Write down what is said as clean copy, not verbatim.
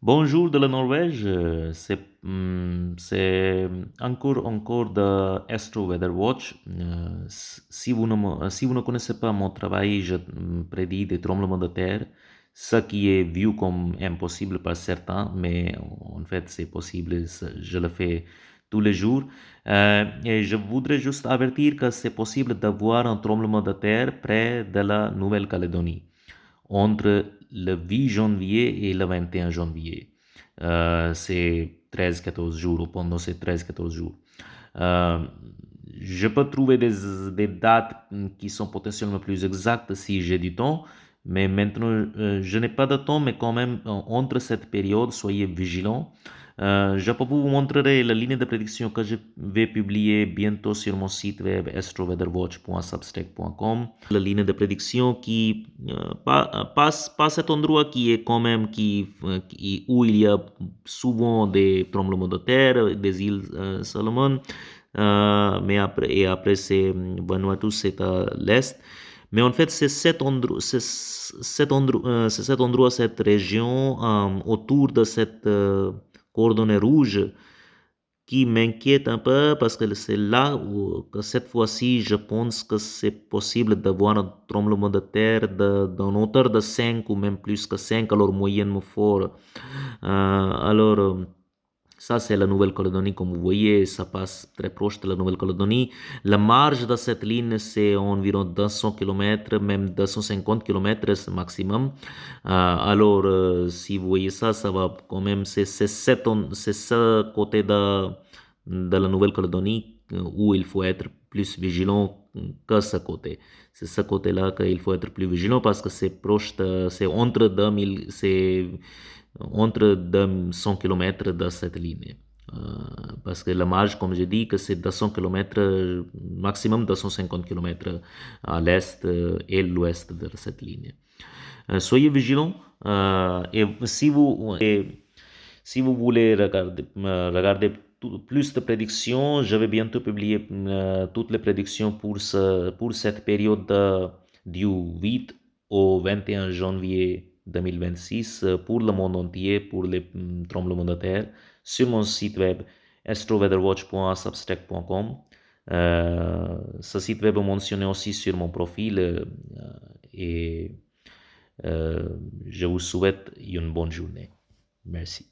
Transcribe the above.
Bonjour de la Norvège, c'est encore de Astro Weather Watch. Si vous ne connaissez pas mon travail, je prédis des tremblements de terre, ce qui est vu comme impossible par certains, mais en fait c'est possible, je le fais tous les jours. Et je voudrais juste avertir que c'est possible d'avoir un tremblement de terre près de la Nouvelle-Calédonie entre le 8 janvier et le 21 janvier. C'est 13-14 jours, pendant ces 13-14 jours. Euh, je peux trouver des dates qui sont potentiellement plus exactes si j'ai du temps, mais maintenant, je n'ai pas de temps, mais quand même, entre cette période, soyez vigilants. Je peux vous montrer la ligne de prédiction que je vais publier bientôt sur mon site web astroweatherwatch.substack.com. La ligne de prédiction qui passe cet endroit qui est quand même où il y a souvent des tremblements de terre, des îles Salomon, mais après c'est Vanuatu, c'est à l'est. Mais en fait, c'est cet endroit, cette région autour de cette coordonnée rouge qui m'inquiète un peu parce que c'est là où, que cette fois-ci, je pense que c'est possible d'avoir un tremblement de terre d'une hauteur de 5 ou même plus que 5, alors moyennement fort. Ça, c'est la Nouvelle-Calédonie, comme vous voyez, ça passe très proche de la Nouvelle-Calédonie. La marge de cette ligne, c'est environ 200 km, même 250 km maximum. Si vous voyez ça, ça va quand même, c'est ce côté de la Nouvelle-Calédonie où il faut être plus vigilant que ce côté. C'est ce côté-là qu'il faut être plus vigilant parce que c'est entre 2000, c'est entre 200 km de cette ligne. Parce que la marge, comme je dis, que c'est 200 km, maximum 250 km à l'est et l'ouest de cette ligne. Soyez vigilants si vous voulez regarder plus de prédictions, je vais bientôt publier toutes les prédictions pour cette période du 8 au 21 janvier 2026 pour le monde entier, pour les tremblements de terre, sur mon site web astroweatherwatch.substack.com. Ce site web est mentionné aussi sur mon profil et je vous souhaite une bonne journée. Merci.